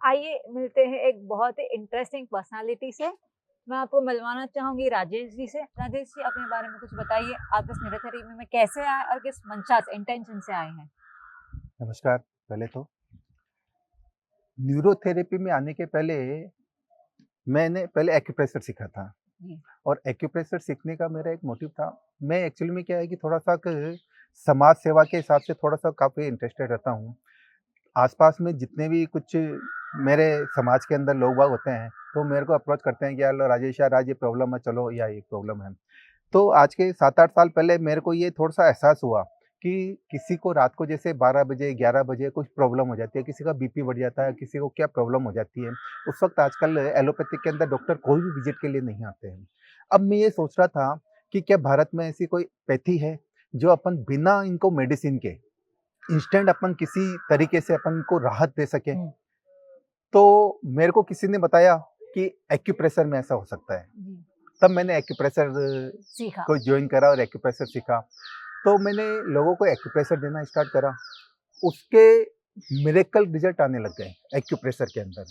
आइए मिलते हैं एक बहुत ही इंटरेस्टिंग पर्सनालिटी से। मैं आपको मिलवाना चाहूँगी राजेश जी से। राजेश जी अपने बारे में कुछ बताइए, आप इस न्यूरोथेरेपी में कैसे आए और किस मंशा से, इंटेंशन से आए हैं? नमस्कार। पहले तो न्यूरोथेरेपी में आने के पहले मैंने पहले एक्यूप्रेशर सीखा था जी, और एक्यूप्रेशर सीखने का मेरा एक मोटिव था। मैं एक्चुअली में क्या है कि थोड़ा-सा क समाज सेवा के हिसाब से थोड़ा-सा काफ़ी इंटरेस्टेड रहता हूँ। आस-पास में जितने भी कुछ मेरे समाज के अंदर लोग-बाग होते हैं, तो मेरे को अप्रोच करते हैं कि यार राजेश यार आज ये प्रॉब्लम है, चलो या ये प्रॉब्लम है। तो आज के 7-8 साल पहले मेरे को ये थोड़ा-सा एहसास हुआ कि किसी को रात को जैसे 12 बजे, 11 बजे कुछ प्रॉब्लम हो जाती है, किसी का बीपी बढ़ जाता है, किसी को क्या प्रॉब्लम हो जाती है। उस वक़्त आजकल एलोपैथिक के अंदर डॉक्टर कोई भी विज़िट के लिए नहीं आते हैं। अब मैं ये सोच रहा था कि क्या भारत में ऐसी कोई पैथी है, जो अपन बिना इनको मेडिसिन के इंस्टेंट अपन किसी तरीके से अपन को राहत दे सके? हुँ, तो मेरे को किसी ने बताया कि एक्यूप्रेशर में ऐसा हो सकता है। जी, तब मैंने एक्यूप्रेशर सीखा। को जॉइन करा और एक्यूप्रेशर सीखा। तो मैंने लोगों को एक्यूप्रेशर देना स्टार्ट करा। उसके मिरेकल रिज़ल्ट आने लग गए एक्यूप्रेशर के अंदर।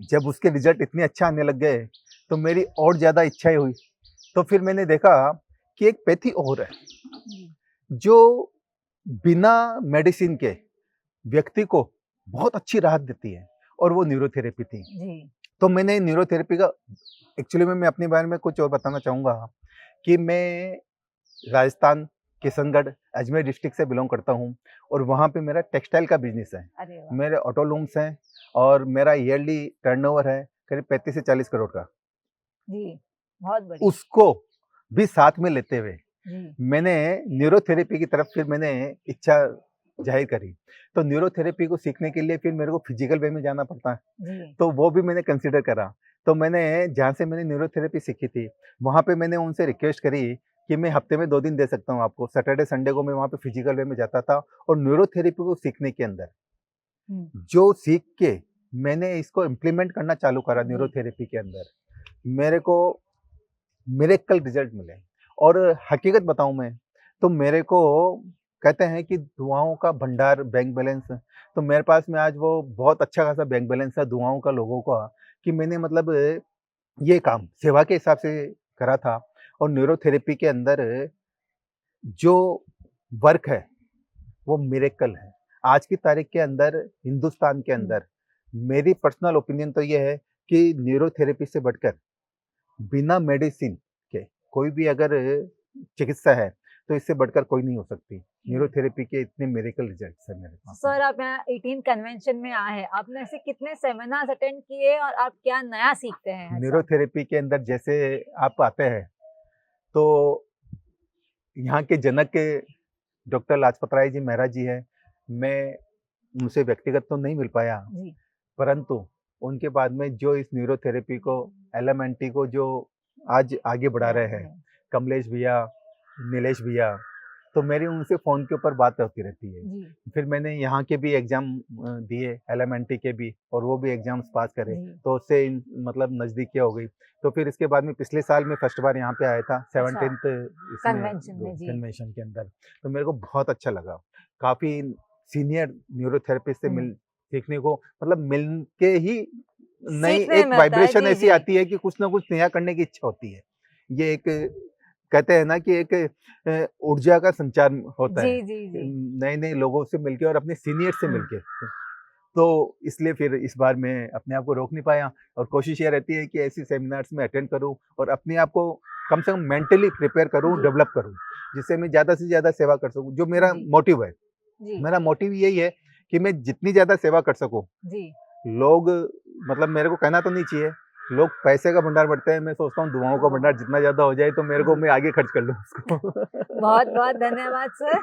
जब उसके रिज़ल्ट इतने अच्छे आने लग गए, तो मेरी और ज़्यादा इच्छाएँ हुई। तो फिर मैंने देखा कि एक पैथी और है, जी, जो बिना मेडिसिन के व्यक्ति को बहुत अच्छी राहत देती है और वो न्यूरोथेरेपी थी। जी, तो मैंने न्यूरोथेरेपी का एक्चुअली में मैं अपने बारे में कुछ और बताना चाहूँगा कि मैं राजस्थान, किशनगढ़, अजमेर डिस्ट्रिक्ट से बिलॉन्ग करता हूँ और वहाँ पे मेरा टेक्सटाइल का बिज़नेस है। अरे वाह! मेरे ऑटो लूम्स हैं और मेरा ईयरली टर्नओवर है करीब 35 से 40 करोड़ का। जी, बहुत बढ़िया। उसको भी साथ में लेते हुए जी, मैंने न्यूरोथेरेपी की तरफ फिर मैंने इच्छा ज़ाहिर करी। तो न्यूरोथेरेपी को सीखने के लिए फिर मेरे को फिज़िकल वे में जाना पड़ता है। जी, तो वो भी मैंने कंसीडर करा। तो मैंने जहाँ से मैंने न्यूरोथेरेपी सीखी थी, वहाँ पे मैंने उनसे रिक्वेस्ट करी कि मैं हफ्ते में 2 दिन दे सकता हूँ आपको। सैटरडे, संडे को मैं वहाँ पे फिज़िकल वे में जाता था और न्यूरोथेरेपी को सीखने के अंदर, हुँ, जो सीख के मैंने इसको इम्प्लीमेंट करना चालू करा जी, न्यूरोथेरेपी के अंदर, मेरे को मिरेकल रिज़ल्ट मिले और हकीकत बताऊँ मैं, तो मेरे को कहते हैं कि दुआओं का भंडार बैंक बैलेंस है, तो मेरे पास में आज वो बहुत अच्छा खासा बैंक बैलेंस है दुआओं का लोगों का कि मैंने मतलब ये काम सेवा के हिसाब से करा था और न्यूरोथेरेपी के अंदर जो वर्क है, वो मिरेकल है। आज की तारीख के अंदर हिंदुस्तान के हुँ, अंदर मेरी पर्सनल ओपिनियन तो ये है कि न्यूरोथेरेपी से बढ़कर बिना मेडिसिन के कोई भी अगर चिकित्सा है, तो इससे बढ़कर कोई नहीं हो सकती। जी। न्यूरोथेरेपी के इतने मिरेकल रिजल्ट्स हैं मेरे पास में। सर आप यहाँ 18 कन्वेंशन में आए हैं। आपने ऐसे कितने सेमिनार्स अटेंड किए और आप क्या नया सीखते हैं हर साल? न्यूरोथेरेपी के अंदर जैसे आप आते हैं, तो यहाँ के जनक के डॉक्टर लाजपत राय जी महाराज जी हैं। मैं उनसे व्यक्तिगत तो नहीं मिल पाया, जी। परंतु उनके बाद में जो इस न्यूरोथेरेपी को, एलएमएनटी को जो आज आगे बढ़ा हाँ, रहे हैं, हाँ। कमलेश भैया, नीलेश भैया, तो मेरी उनसे फ़ोन के ऊपर बात होती रहती है। जी, फिर मैंने यहाँ के भी एग्ज़ाम दिए एलएमएनटी के भी और वो भी एग्ज़ाम्स पास करे, जी। तो उससे मतलब नज़दीकियाँ हो गई। तो फिर इसके बाद में पिछले साल मैं फर्स्ट बार यहाँ पे आया था अच्छा, 17th इसमें कन्वेंशन वो में, जी। कन्वेंशन के अंदर, तो मेरे को बहुत अच्छा लगा। काफ़ी सीनियर न्यूरोथेरेपिस्ट से हुँ। मिल सीखने को मतलब मिल के ही नई सीखने एक मिलता है, वाइब्रेशन जी, ऐसी जी। आती है कि कुछ ना कुछ नया करने की इच्छा होती है। ये एक कहते हैं ना कि एक ऊर्जा का संचार होता जी, है। जी, जी। नए-नए लोगों से मिलके और अपने सीनियर से हुँ। मिलके। तो इसलिए फिर इस बार मैं अपने आप को रोक नहीं पाया और कोशिश ये रहती है कि ऐसी सेमिनार्स में अटेंड करूँ और अपने आप को कम से कम मेंटली प्रिपेयर करूँ, जी, डेवलप करूँ, जिससे मैं ज़्यादा से ज़्यादा सेवा कर सकूँ। जो मेरा जी, मोटिव है, जी, मेरा मोटिव यही है कि मैं जितनी ज़्यादा सेवा कर सकूँ, जी। लोग मतलब मेरे को कहना तो नहीं चाहिए, लोग पैसे का भंडार बाँटते हैं, मैं सोचता हूँ दुआओं का भंडार जितना ज़्यादा हो जाए तो मेरे को जी। मैं आगे खर्च कर लूँ उसको। बहुत-बहुत धन्यवाद सर।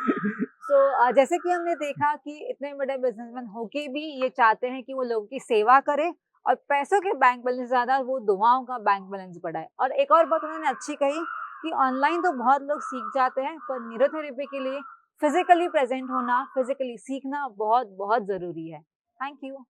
सो जैसे कि हमने देखा कि इतने बड़े बिज़नेसमैन होके भी ये चाहते हैं कि वो लोगों की सेवा करें और पैसों के बैंक बैलेंस ज़्यादा वो दुआओं का बैंक बैलेंस बढ़ाए। और एक और बात उन्होंने अच्छी कही कि ऑनलाइन तो बहुत लोग सीख जाते हैं, पर न्यूरोथेरेपी के लिए फिज़िकली प्रेज़ेंट होना, फिज़िकली सीखना बहुत-बहुत ज़रूरी है। Thank you.